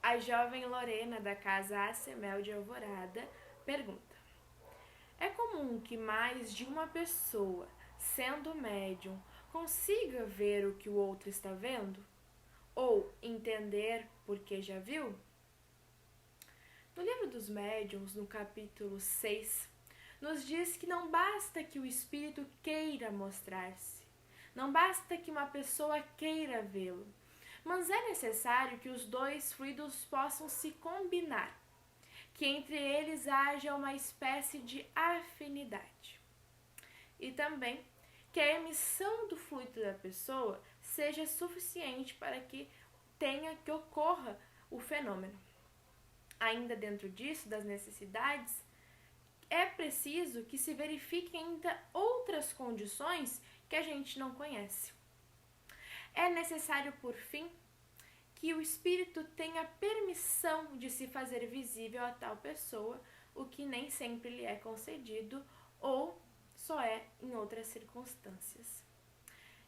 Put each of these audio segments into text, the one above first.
A jovem Lorena, da casa Acemel de Alvorada, pergunta: é comum que mais de uma pessoa, sendo médium, consiga ver o que o outro está vendo? Ou entender porque já viu? No livro dos médiuns, no capítulo 6, nos diz que não basta que o espírito queira mostrar-se, não basta que uma pessoa queira vê-lo, mas é necessário que os dois fluidos possam se combinar, que entre eles haja uma espécie de afinidade. E também que a emissão do fluido da pessoa seja suficiente para que ocorra o fenômeno. Ainda dentro disso, das necessidades, é preciso que se verifiquem ainda outras condições que a gente não conhece. É necessário, por fim, que o espírito tenha permissão de se fazer visível a tal pessoa, o que nem sempre lhe é concedido ou só é em outras circunstâncias.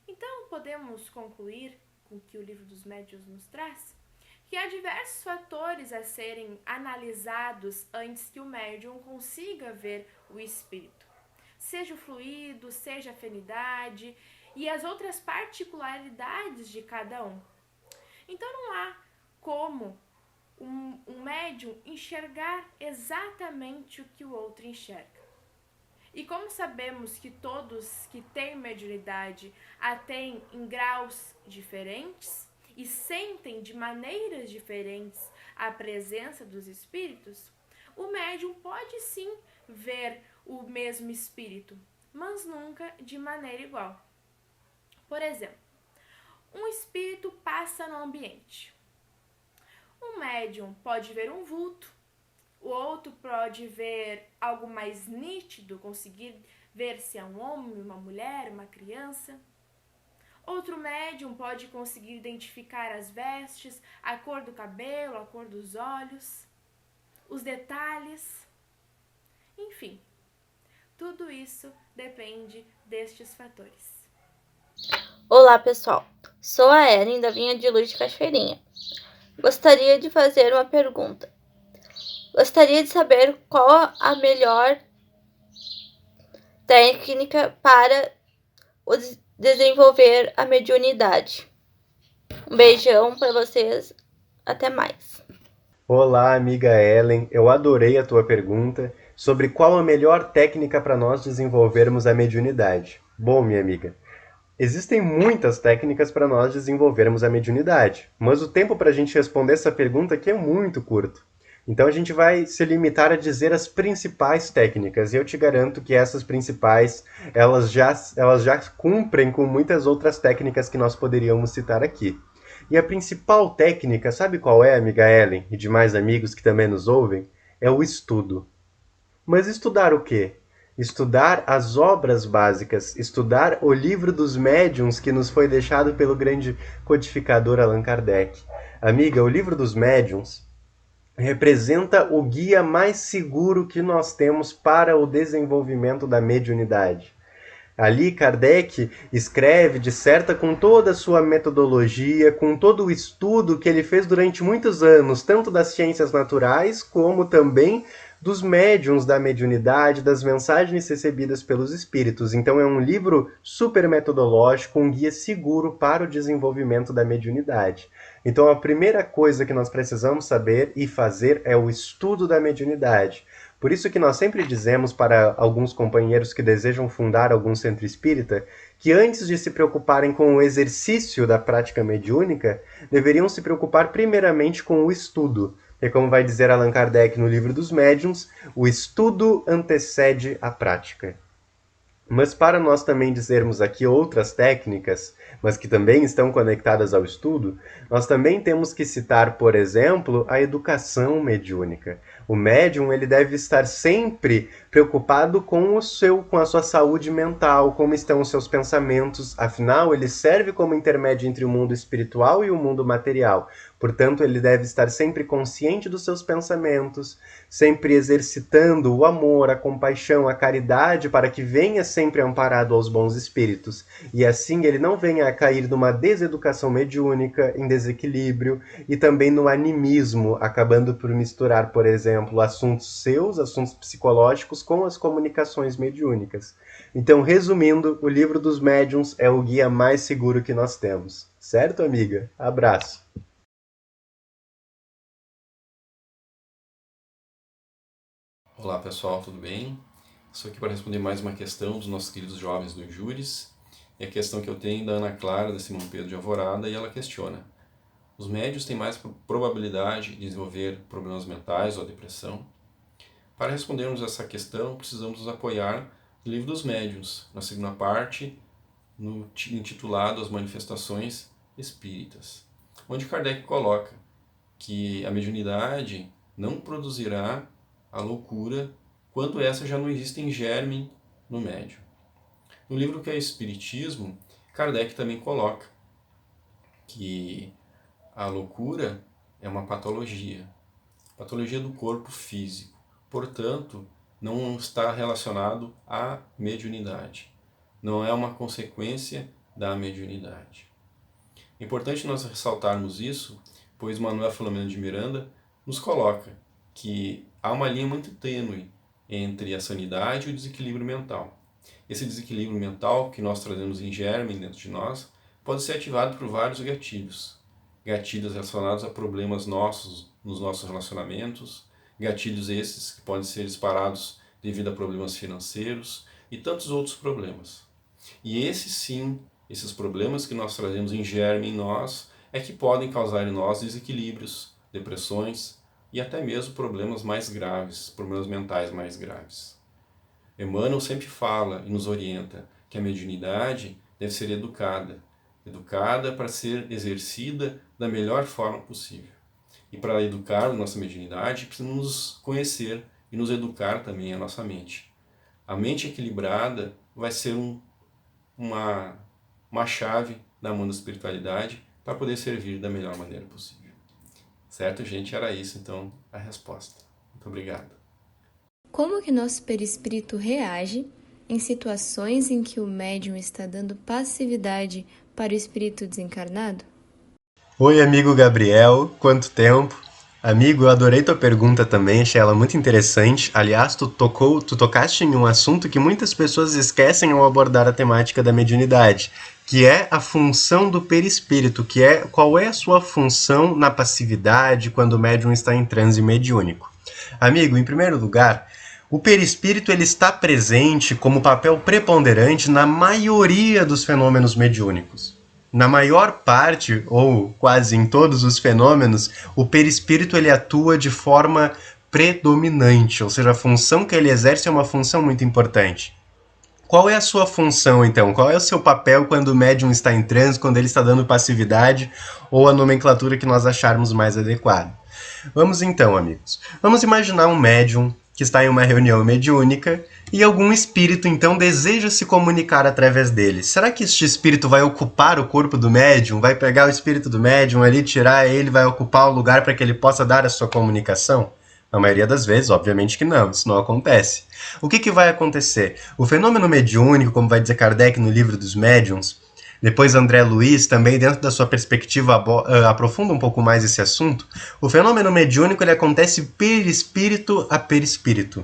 Então, podemos concluir com o que o livro dos médiuns nos traz que há diversos fatores a serem analisados antes que o médium consiga ver o espírito. Seja o fluido, seja a afinidade e as outras particularidades de cada um. Então não há como um médium enxergar exatamente o que o outro enxerga. E como sabemos que todos que têm mediunidade a têm em graus diferentes e sentem de maneiras diferentes a presença dos espíritos, o médium pode sim ver o mesmo espírito, mas nunca de maneira igual. Por exemplo, um espírito passa no ambiente. Um médium pode ver um vulto, o outro pode ver algo mais nítido, conseguir ver se é um homem, uma mulher, uma criança. Outro médium pode conseguir identificar as vestes, a cor do cabelo, a cor dos olhos, os detalhes. Enfim, tudo isso depende destes fatores. Olá, pessoal. Sou a Ellen, da Vinha de Luz de Cachoeirinha. Gostaria de fazer uma pergunta. Gostaria de saber qual a melhor técnica para desenvolver a mediunidade. Um beijão para vocês. Até mais. Olá, amiga Ellen. Eu adorei a tua pergunta sobre qual a melhor técnica para nós desenvolvermos a mediunidade. Bom, minha amiga, existem muitas técnicas para nós desenvolvermos a mediunidade, mas o tempo para a gente responder essa pergunta aqui é muito curto. Então a gente vai se limitar a dizer as principais técnicas, e eu te garanto que essas principais, elas já cumprem com muitas outras técnicas que nós poderíamos citar aqui. E a principal técnica, sabe qual é, amiga Ellen, e demais amigos que também nos ouvem? É o estudo. Mas estudar o quê? Estudar as obras básicas, estudar o livro dos médiuns que nos foi deixado pelo grande codificador Allan Kardec. Amiga, o livro dos médiuns representa o guia mais seguro que nós temos para o desenvolvimento da mediunidade. Ali Kardec escreve, disserta com toda a sua metodologia, com todo o estudo que ele fez durante muitos anos, tanto das ciências naturais como também dos médiuns da mediunidade, das mensagens recebidas pelos espíritos. Então é um livro super metodológico, um guia seguro para o desenvolvimento da mediunidade. Então a primeira coisa que nós precisamos saber e fazer é o estudo da mediunidade. Por isso que nós sempre dizemos para alguns companheiros que desejam fundar algum centro espírita que antes de se preocuparem com o exercício da prática mediúnica, deveriam se preocupar primeiramente com o estudo. E como vai dizer Allan Kardec no livro dos médiuns, o estudo antecede a prática. Mas para nós também dizermos aqui outras técnicas, mas que também estão conectadas ao estudo, nós também temos que citar, por exemplo, a educação mediúnica. O médium ele deve estar sempre preocupado com a sua saúde mental, como estão os seus pensamentos. Afinal, ele serve como intermédio entre o mundo espiritual e o mundo material. Portanto, ele deve estar sempre consciente dos seus pensamentos, sempre exercitando o amor, a compaixão, a caridade, para que venha sempre amparado aos bons espíritos. E assim ele não venha a cair numa deseducação mediúnica, em desequilíbrio, e também no animismo, acabando por misturar, por exemplo, assuntos seus, assuntos psicológicos, com as comunicações mediúnicas. Então, resumindo, o Livro dos Médiuns é o guia mais seguro que nós temos. Certo, amiga? Abraço. Olá pessoal, tudo bem? Estou aqui para responder mais uma questão dos nossos queridos jovens do Injures. É a questão que eu tenho da Ana Clara, da Simão Pedro de Alvorada, e ela questiona: os médiuns têm mais probabilidade de desenvolver problemas mentais ou depressão? Para respondermos essa questão, precisamos nos apoiar no Livro dos Médiuns, na segunda parte, intitulado As Manifestações Espíritas, onde Kardec coloca que a mediunidade não produzirá a loucura quando essa já não existe em germe no médium. No livro que é Espiritismo, Kardec também coloca que a loucura é uma patologia do corpo físico, portanto, não está relacionado à mediunidade, não é uma consequência da mediunidade. É importante nós ressaltarmos isso, pois Manuel Filomeno de Miranda nos coloca que há uma linha muito tênue entre a sanidade e o desequilíbrio mental. Esse desequilíbrio mental que nós trazemos em germe dentro de nós pode ser ativado por vários gatilhos. Gatilhos relacionados a problemas nossos, nos nossos relacionamentos, gatilhos esses que podem ser disparados devido a problemas financeiros e tantos outros problemas. E esses problemas que nós trazemos em germe em nós é que podem causar em nós desequilíbrios, depressões, e até mesmo problemas mais graves, problemas mentais mais graves. Emmanuel sempre fala e nos orienta que a mediunidade deve ser educada para ser exercida da melhor forma possível. E para educar a nossa mediunidade, precisamos nos conhecer e nos educar também a nossa mente. A mente equilibrada vai ser uma chave na mão da espiritualidade para poder servir da melhor maneira possível. Certo, gente? Era isso, então, a resposta. Muito obrigado. Como que nosso perispírito reage em situações em que o médium está dando passividade para o espírito desencarnado? Oi, amigo Gabriel, quanto tempo? Amigo, eu adorei tua pergunta também, achei ela muito interessante. Aliás, tu tocaste em um assunto que muitas pessoas esquecem ao abordar a temática da mediunidade, que é a função do perispírito, qual é a sua função na passividade quando o médium está em transe mediúnico. Amigo, em primeiro lugar, o perispírito ele está presente como papel preponderante na maioria dos fenômenos mediúnicos. Na maior parte, ou quase em todos os fenômenos, o perispírito ele atua de forma predominante, ou seja, a função que ele exerce é uma função muito importante. Qual é a sua função, então? Qual é o seu papel quando o médium está em transe, quando ele está dando passividade, ou a nomenclatura que nós acharmos mais adequada? Vamos então, amigos. Vamos imaginar um médium que está em uma reunião mediúnica e algum espírito, então, deseja se comunicar através dele. Será que este espírito vai ocupar o corpo do médium? Vai pegar o espírito do médium ali, tirar ele, vai ocupar o lugar para que ele possa dar a sua comunicação? Na maioria das vezes, obviamente que não, isso não acontece. O que vai acontecer? O fenômeno mediúnico, como vai dizer Kardec no Livro dos Médiuns, depois André Luiz, também dentro da sua perspectiva, aprofunda um pouco mais esse assunto. O fenômeno mediúnico ele acontece perispírito a perispírito.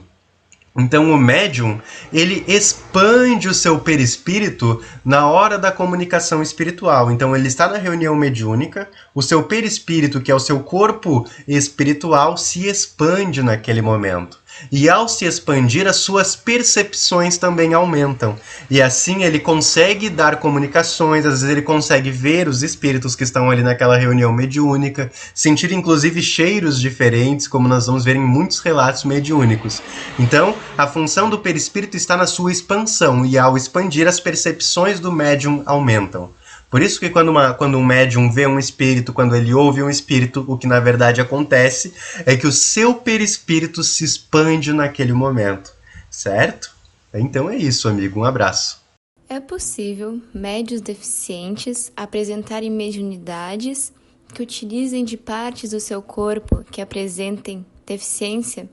Então o médium, ele expande o seu perispírito na hora da comunicação espiritual. Então ele está na reunião mediúnica, o seu perispírito, que é o seu corpo espiritual, se expande naquele momento. E ao se expandir, as suas percepções também aumentam. E assim ele consegue dar comunicações, às vezes ele consegue ver os espíritos que estão ali naquela reunião mediúnica, sentir inclusive cheiros diferentes, como nós vamos ver em muitos relatos mediúnicos. Então, a função do perispírito está na sua expansão, e ao expandir, as percepções do médium aumentam. Por isso que quando um médium vê um espírito, quando ele ouve um espírito, o que na verdade acontece é que o seu perispírito se expande naquele momento, certo? Então é isso, amigo. Um abraço. É possível médiuns deficientes apresentarem mediunidades que utilizem de partes do seu corpo que apresentem deficiência?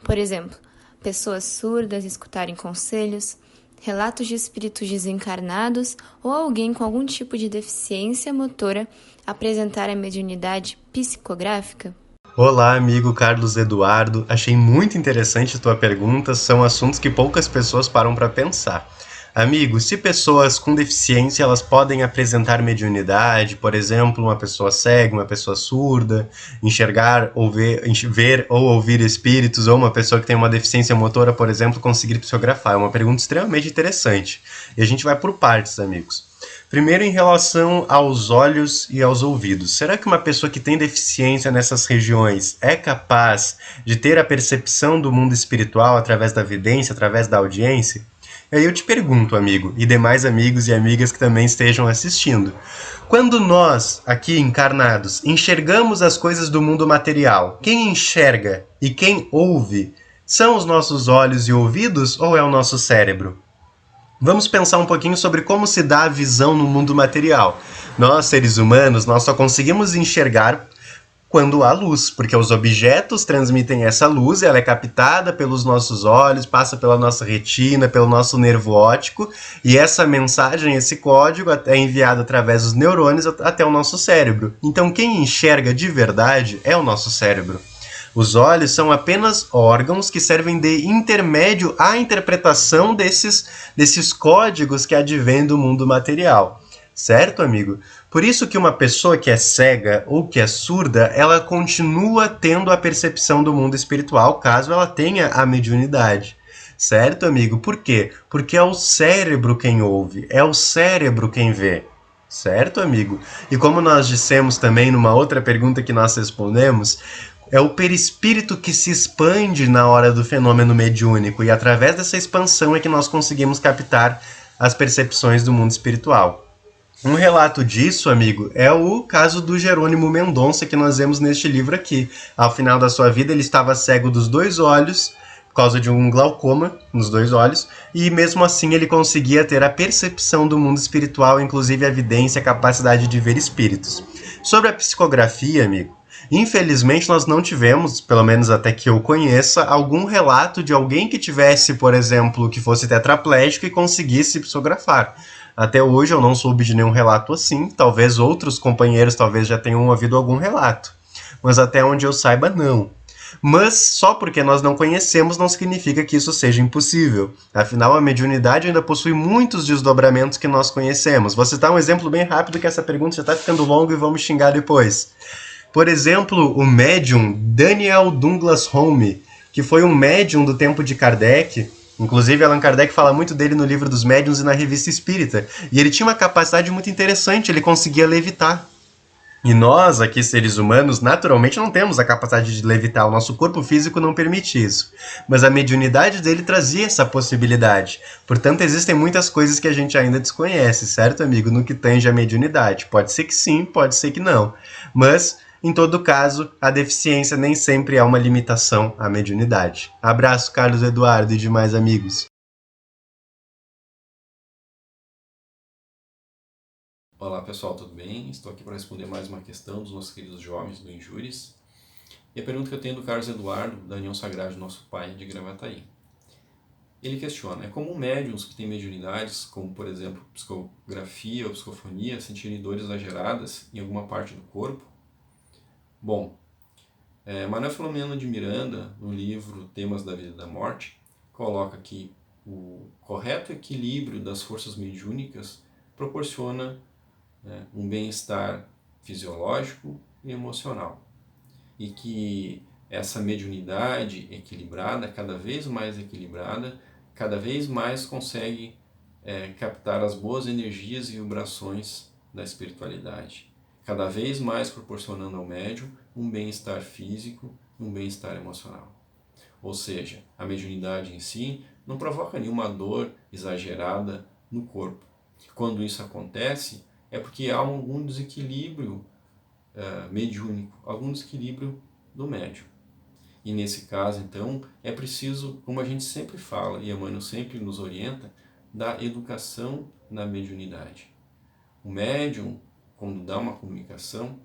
Por exemplo, pessoas surdas escutarem conselhos, relatos de espíritos desencarnados ou alguém com algum tipo de deficiência motora apresentar a mediunidade psicográfica? Olá, amigo Carlos Eduardo. Achei muito interessante a tua pergunta. São assuntos que poucas pessoas param para pensar. Amigo, se pessoas com deficiência elas podem apresentar mediunidade, por exemplo, uma pessoa cega, uma pessoa surda, enxergar ou ver ou ouvir espíritos, ou uma pessoa que tem uma deficiência motora, por exemplo, conseguir psicografar. É uma pergunta extremamente interessante. E a gente vai por partes, amigos. Primeiro, em relação aos olhos e aos ouvidos. Será que uma pessoa que tem deficiência nessas regiões é capaz de ter a percepção do mundo espiritual através da vidência, através da audiência? E aí eu te pergunto, amigo, e demais amigos e amigas que também estejam assistindo. Quando nós, aqui encarnados, enxergamos as coisas do mundo material, quem enxerga e quem ouve são os nossos olhos e ouvidos ou é o nosso cérebro? Vamos pensar um pouquinho sobre como se dá a visão no mundo material. Nós, seres humanos, nós só conseguimos enxergar quando há luz, porque os objetos transmitem essa luz, ela é captada pelos nossos olhos, passa pela nossa retina, pelo nosso nervo óptico, e essa mensagem, esse código é enviado através dos neurônios até o nosso cérebro. Então quem enxerga de verdade é o nosso cérebro. Os olhos são apenas órgãos que servem de intermédio à interpretação desses códigos que advêm do mundo material. Certo, amigo? Por isso que uma pessoa que é cega ou que é surda, ela continua tendo a percepção do mundo espiritual, caso ela tenha a mediunidade. Certo, amigo? Por quê? Porque é o cérebro quem ouve, é o cérebro quem vê. Certo, amigo? E como nós dissemos também numa outra pergunta que nós respondemos, é o perispírito que se expande na hora do fenômeno mediúnico, e através dessa expansão é que nós conseguimos captar as percepções do mundo espiritual. Um relato disso, amigo, é o caso do Jerônimo Mendonça que nós vemos neste livro aqui. Ao final da sua vida, ele estava cego dos dois olhos, por causa de um glaucoma nos dois olhos, e mesmo assim ele conseguia ter a percepção do mundo espiritual, inclusive a evidência, a capacidade de ver espíritos. Sobre a psicografia, amigo, infelizmente nós não tivemos, pelo menos até que eu conheça, algum relato de alguém que tivesse, por exemplo, que fosse tetraplégico e conseguisse psicografar. Até hoje eu não soube de nenhum relato assim, talvez outros companheiros talvez já tenham ouvido algum relato, mas até onde eu saiba não. Mas só porque nós não conhecemos não significa que isso seja impossível. Afinal, a mediunidade ainda possui muitos desdobramentos que nós conhecemos. Vou citar um exemplo bem rápido que essa pergunta já está ficando longa e vamos xingar depois. Por exemplo, o médium Daniel Douglas Home, que foi um médium do tempo de Kardec. Inclusive, Allan Kardec fala muito dele no livro dos médiuns e na revista Espírita. E ele tinha uma capacidade muito interessante, ele conseguia levitar. E nós, aqui seres humanos, naturalmente não temos a capacidade de levitar, o nosso corpo físico não permite isso. Mas a mediunidade dele trazia essa possibilidade. Portanto, existem muitas coisas que a gente ainda desconhece, certo, amigo? No que tange a mediunidade. Pode ser que sim, pode ser que não. Mas, em todo caso, a deficiência nem sempre é uma limitação à mediunidade. Abraço, Carlos Eduardo e demais amigos. Olá pessoal, tudo bem? Estou aqui para responder mais uma questão dos nossos queridos jovens do Injúris. E a pergunta que eu tenho do Carlos Eduardo, da União Sagrada, nosso pai de Gravataí. Ele questiona, é comum médiuns que têm mediunidades, como por exemplo psicografia ou psicofonia, sentirem dores exageradas em alguma parte do corpo? Bom, Manuel Filomeno de Miranda, no livro Temas da Vida e da Morte, coloca que o correto equilíbrio das forças mediúnicas proporciona um bem-estar fisiológico e emocional. E que essa mediunidade equilibrada, cada vez mais equilibrada, cada vez mais consegue captar as boas energias e vibrações da espiritualidade. Cada vez mais proporcionando ao médium um bem-estar físico e um bem-estar emocional. Ou seja, a mediunidade em si não provoca nenhuma dor exagerada no corpo. Quando isso acontece, é porque há algum desequilíbrio mediúnico, algum desequilíbrio do médium. E nesse caso, então, é preciso, como a gente sempre fala, e a Emmanuel sempre nos orienta, da educação na mediunidade. O médium, quando dá uma comunicação,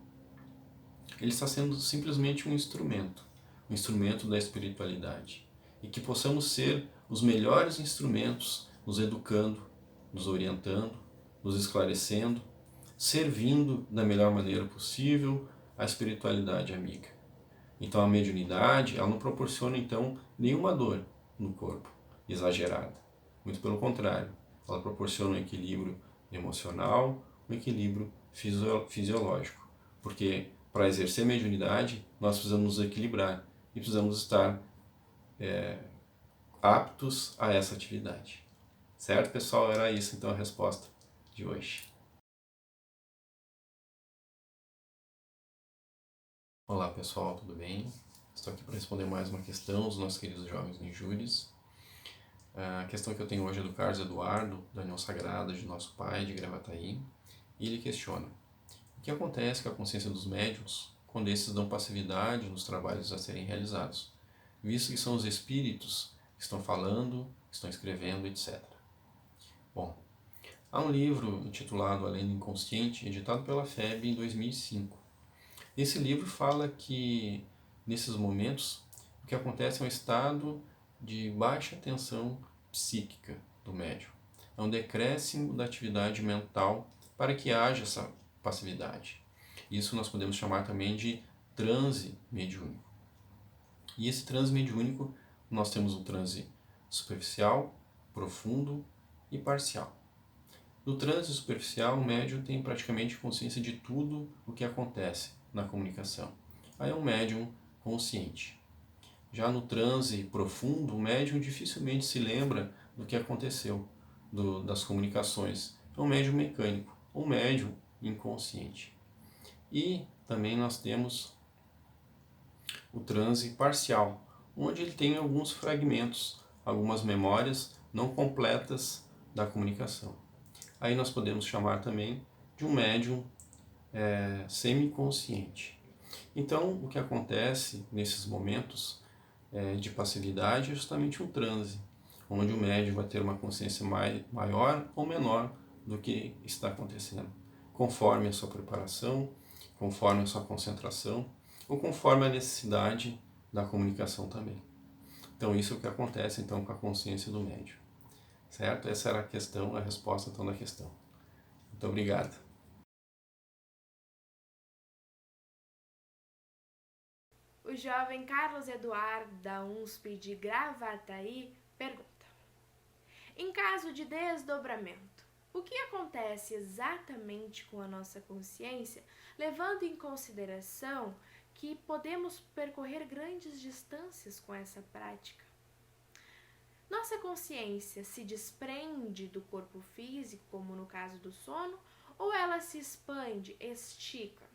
ele está sendo simplesmente um instrumento da espiritualidade. E que possamos ser os melhores instrumentos, nos educando, nos orientando, nos esclarecendo, servindo da melhor maneira possível a espiritualidade amiga. Então a mediunidade, ela não proporciona então nenhuma dor no corpo exagerada. Muito pelo contrário, ela proporciona um equilíbrio emocional, um equilíbrio fisiológico. Porque para exercer a mediunidade, nós precisamos nos equilibrar e precisamos estar aptos a essa atividade. Certo, pessoal? Era isso então a resposta de hoje. Olá, pessoal, tudo bem? Estou aqui para responder mais uma questão dos nossos queridos jovens injúrios. A questão que eu tenho hoje é do Carlos Eduardo, da União Sagrada de Nosso Pai, de Gravataí, e ele questiona: o que acontece com a consciência dos médiuns quando esses dão passividade nos trabalhos a serem realizados, visto que são os espíritos que estão falando, que estão escrevendo, etc. Bom, há um livro intitulado Além do Inconsciente, editado pela FEB em 2005. Esse livro fala que, nesses momentos, o que acontece é um estado de baixa tensão psíquica do médium. É um decréscimo da atividade mental para que haja essa passividade. Isso nós podemos chamar também de transe mediúnico. E esse transe mediúnico, nós temos um transe superficial, profundo e parcial. No transe superficial, o médium tem praticamente consciência de tudo o que acontece na comunicação. Aí é um médium consciente. Já no transe profundo, o médium dificilmente se lembra do que aconteceu, das comunicações. É um médium mecânico, um médium inconsciente. E também nós temos o transe parcial, onde ele tem alguns fragmentos, algumas memórias não completas da comunicação. Aí nós podemos chamar também de um médium semiconsciente. Então, o que acontece nesses momentos de passividade é justamente um transe, onde o médium vai ter uma consciência maior ou menor do que está acontecendo, conforme a sua preparação, conforme a sua concentração, ou conforme a necessidade da comunicação também. Então, isso é o que acontece então com a consciência do médium. Certo? Essa era a questão, a resposta então da questão. Muito obrigado. O jovem Carlos Eduardo, da USP de Gravataí, pergunta: em caso de desdobramento, o que acontece exatamente com a nossa consciência, levando em consideração que podemos percorrer grandes distâncias com essa prática? Nossa consciência se desprende do corpo físico, como no caso do sono, ou ela se expande, estica?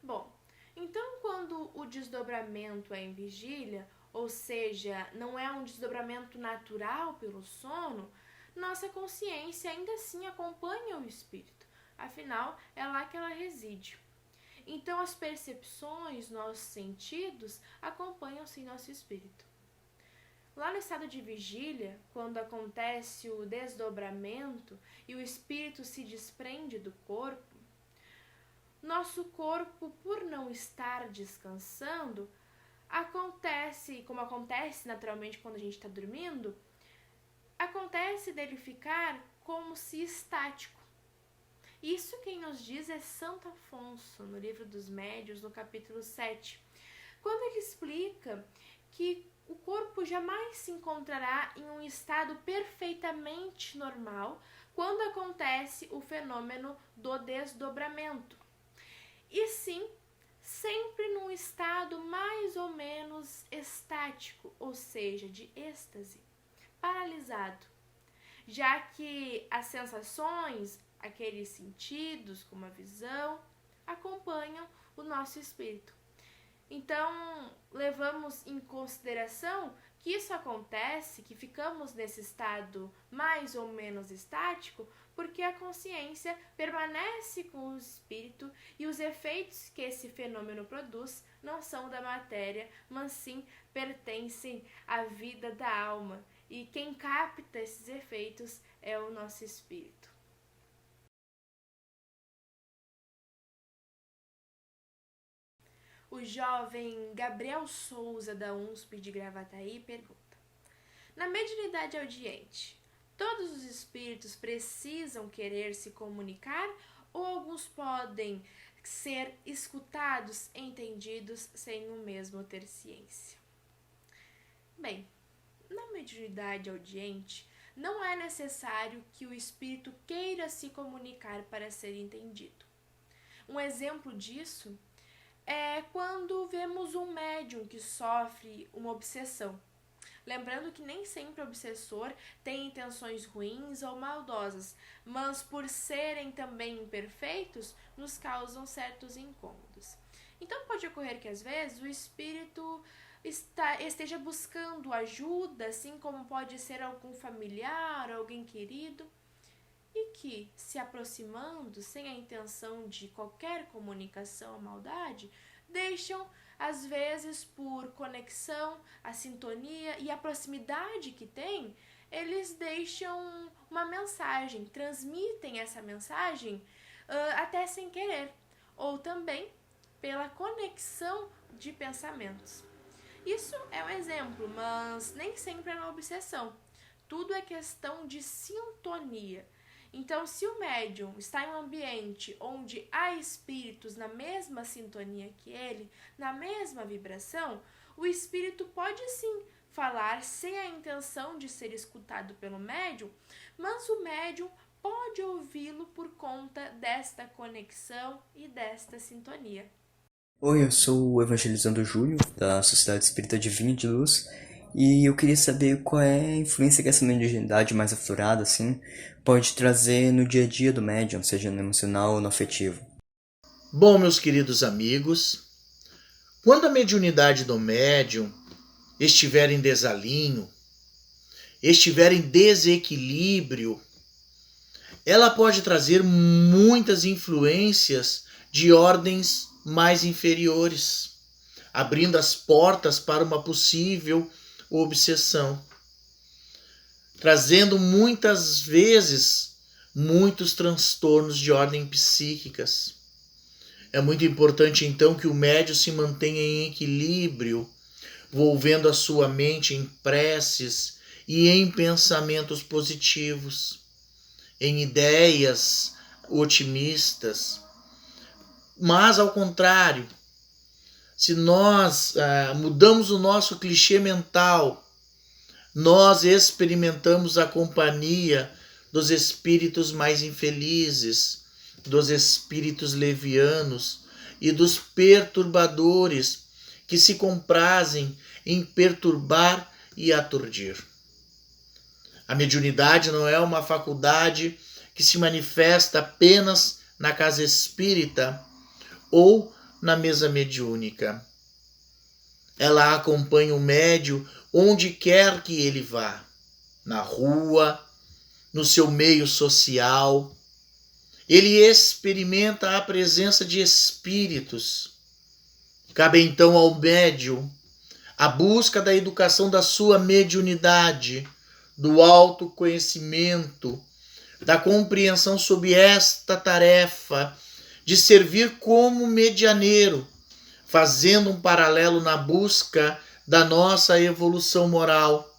Bom, então quando o desdobramento é em vigília, ou seja, não é um desdobramento natural pelo sono, nossa consciência ainda assim acompanha o espírito, afinal é lá que ela reside. Então as percepções, nossos sentidos acompanham sim nosso espírito. Lá no estado de vigília, quando acontece o desdobramento e o espírito se desprende do corpo, nosso corpo, por não estar descansando, acontece, como acontece naturalmente quando a gente está dormindo, acontece dele ficar como se estático. Isso quem nos diz é Santo Afonso, no Livro dos Médiuns, no capítulo 7, quando ele explica que o corpo jamais se encontrará em um estado perfeitamente normal quando acontece o fenômeno do desdobramento, e sim sempre num estado mais ou menos estático, ou seja, de êxtase, paralisado, já que as sensações, aqueles sentidos, como a visão, acompanham o nosso espírito. Então, levamos em consideração que isso acontece, que ficamos nesse estado mais ou menos estático, porque a consciência permanece com o espírito e os efeitos que esse fenômeno produz não são da matéria, mas sim pertencem à vida da alma. E quem capta esses efeitos é o nosso espírito. O jovem Gabriel Souza, da UNSP de Gravataí, pergunta: na mediunidade audiente, todos os espíritos precisam querer se comunicar ou alguns podem ser escutados, entendidos, sem o mesmo ter ciência? Bem, na mediunidade audiente, não é necessário que o espírito queira se comunicar para ser entendido. Um exemplo disso é quando vemos um médium que sofre uma obsessão. Lembrando que nem sempre o obsessor tem intenções ruins ou maldosas, mas por serem também imperfeitos, nos causam certos incômodos. Então pode ocorrer que às vezes o espírito esteja buscando ajuda, assim como pode ser algum familiar, alguém querido, e que, se aproximando sem a intenção de qualquer comunicação ou maldade, deixam, às vezes, por conexão, a sintonia e a proximidade que tem, eles deixam uma mensagem, transmitem essa mensagem até sem querer, ou também pela conexão de pensamentos. Isso é um exemplo, mas nem sempre é uma obsessão. Tudo é questão de sintonia. Então, se o médium está em um ambiente onde há espíritos na mesma sintonia que ele, na mesma vibração, o espírito pode sim falar sem a intenção de ser escutado pelo médium, mas o médium pode ouvi-lo por conta desta conexão e desta sintonia. Oi, eu sou o Evangelizando Júlio, da Sociedade Espírita Divina de Luz, e eu queria saber qual é a influência que essa mediunidade mais aflorada, assim, pode trazer no dia a dia do médium, seja no emocional ou no afetivo. Bom, meus queridos amigos, quando a mediunidade do médium estiver em desalinho, estiver em desequilíbrio, ela pode trazer muitas influências de ordens mais inferiores, abrindo as portas para uma possível obsessão, trazendo muitas vezes muitos transtornos de ordem psíquicas. É muito importante então que o médium se mantenha em equilíbrio, volvendo a sua mente em preces e em pensamentos positivos, em ideias otimistas. Mas, ao contrário, se nós mudamos o nosso clichê mental, nós experimentamos a companhia dos espíritos mais infelizes, dos espíritos levianos e dos perturbadores que se comprazem em perturbar e aturdir. A mediunidade não é uma faculdade que se manifesta apenas na casa espírita ou na mesa mediúnica. Ela acompanha o médium onde quer que ele vá, na rua, no seu meio social. Ele experimenta a presença de espíritos. Cabe então ao médium a busca da educação da sua mediunidade, do autoconhecimento, da compreensão sobre esta tarefa de servir como medianeiro, fazendo um paralelo na busca da nossa evolução moral.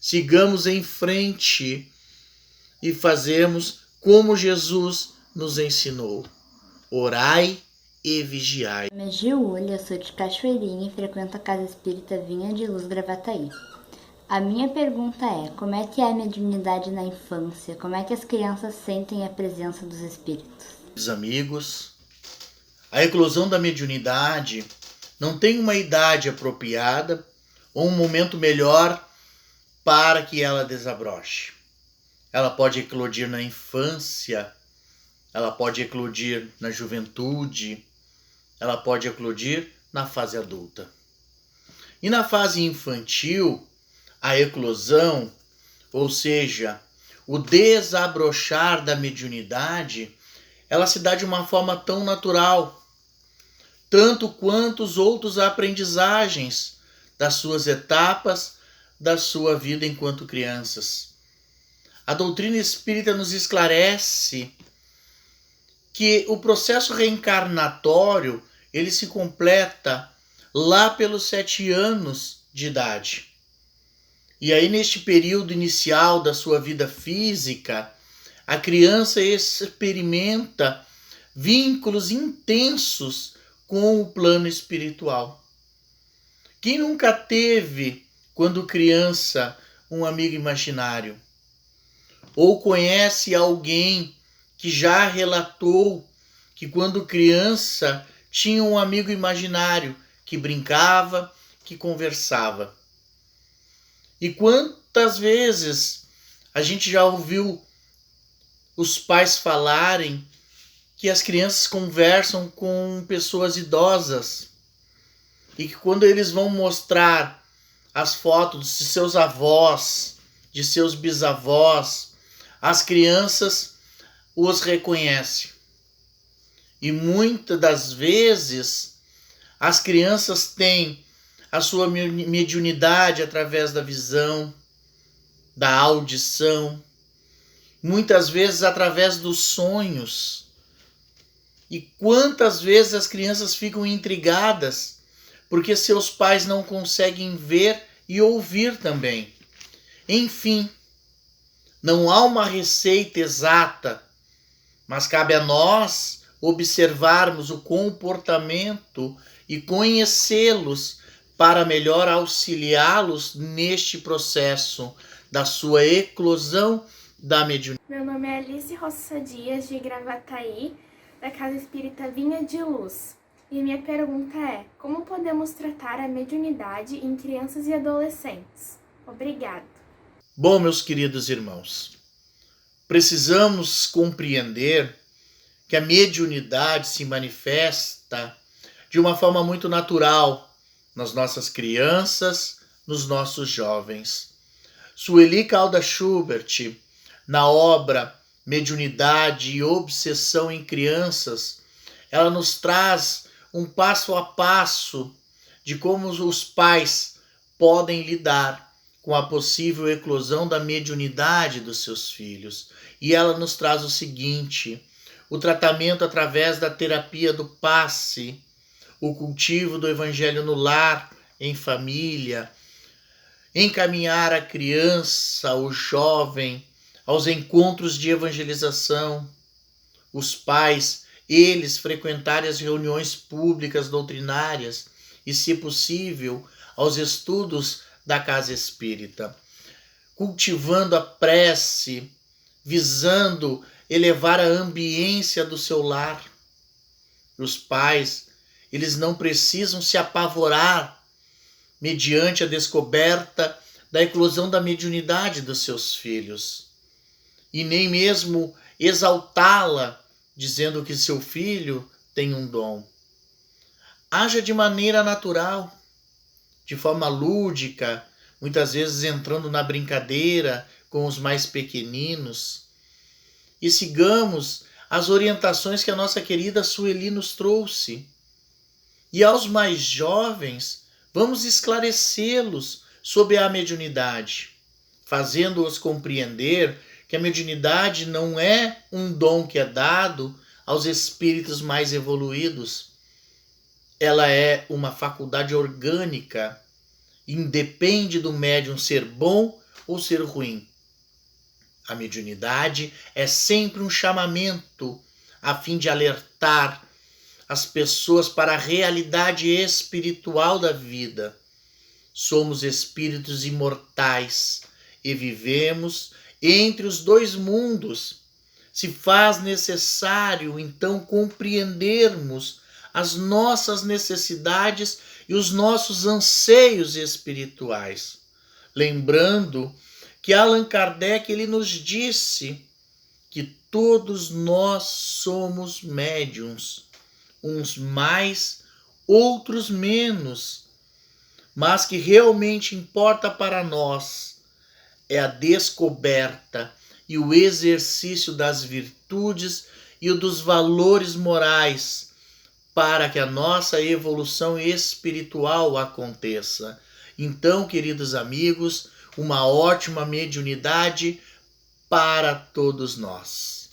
Sigamos em frente e fazemos como Jesus nos ensinou. Orai e vigiai. Meu nome é Giulia, eu sou de Cachoeirinha e frequento a Casa Espírita Vinha de Luz Gravataí. A minha pergunta é, como é que é a mediunidade na infância? Como é que as crianças sentem a presença dos espíritos? Amigos, a eclosão da mediunidade não tem uma idade apropriada ou um momento melhor para que ela desabroche. Ela pode eclodir na infância, ela pode eclodir na juventude, ela pode eclodir na fase adulta. E na fase infantil, a eclosão, ou seja, o desabrochar da mediunidade, ela se dá de uma forma tão natural, tanto quanto os outros aprendizagens das suas etapas da sua vida enquanto crianças. A doutrina espírita nos esclarece que o processo reencarnatório ele se completa lá pelos 7 anos de idade. E aí, neste período inicial da sua vida física, a criança experimenta vínculos intensos com o plano espiritual. Quem nunca teve, quando criança, um amigo imaginário? Ou conhece alguém que já relatou que quando criança tinha um amigo imaginário que brincava, que conversava? E quantas vezes a gente já ouviu os pais falarem que as crianças conversam com pessoas idosas e que quando eles vão mostrar as fotos de seus avós, de seus bisavós, as crianças os reconhecem. E muitas das vezes as crianças têm a sua mediunidade através da visão, da audição, muitas vezes através dos sonhos. E quantas vezes as crianças ficam intrigadas porque seus pais não conseguem ver e ouvir também. Enfim, não há uma receita exata, mas cabe a nós observarmos o comportamento e conhecê-los para melhor auxiliá-los neste processo da sua eclosão da mediunidade. Meu nome é Alice Roça Dias, de Gravataí, da Casa Espírita Vinha de Luz. E minha pergunta é: como podemos tratar a mediunidade em crianças e adolescentes? Obrigado. Bom, meus queridos irmãos, precisamos compreender que a mediunidade se manifesta de uma forma muito natural nas nossas crianças, nos nossos jovens. Sueli Caldas Schubert, na obra Mediunidade e Obsessão em Crianças, ela nos traz um passo a passo de como os pais podem lidar com a possível eclosão da mediunidade dos seus filhos. E ela nos traz o seguinte: o tratamento através da terapia do passe, o cultivo do evangelho no lar, em família, encaminhar a criança, o jovem, aos encontros de evangelização, os pais, eles frequentarem as reuniões públicas doutrinárias e, se possível, aos estudos da casa espírita, cultivando a prece, visando elevar a ambiência do seu lar. Os pais, eles não precisam se apavorar mediante a descoberta da eclosão da mediunidade dos seus filhos, e nem mesmo exaltá-la, dizendo que seu filho tem um dom. Haja de maneira natural, de forma lúdica, muitas vezes entrando na brincadeira com os mais pequeninos, e sigamos as orientações que a nossa querida Sueli nos trouxe. E aos mais jovens, vamos esclarecê-los sobre a mediunidade, fazendo-os compreender que a mediunidade não é um dom que é dado aos espíritos mais evoluídos. Ela é uma faculdade orgânica, independe do médium ser bom ou ser ruim. A mediunidade é sempre um chamamento a fim de alertar as pessoas para a realidade espiritual da vida. Somos espíritos imortais e vivemos entre os dois mundos. Se faz necessário, então, compreendermos as nossas necessidades e os nossos anseios espirituais. Lembrando que Allan Kardec ele nos disse que todos nós somos médiuns, uns mais, outros menos, mas que realmente importa para nós é a descoberta e o exercício das virtudes e o dos valores morais para que a nossa evolução espiritual aconteça. Então, queridos amigos, uma ótima mediunidade para todos nós.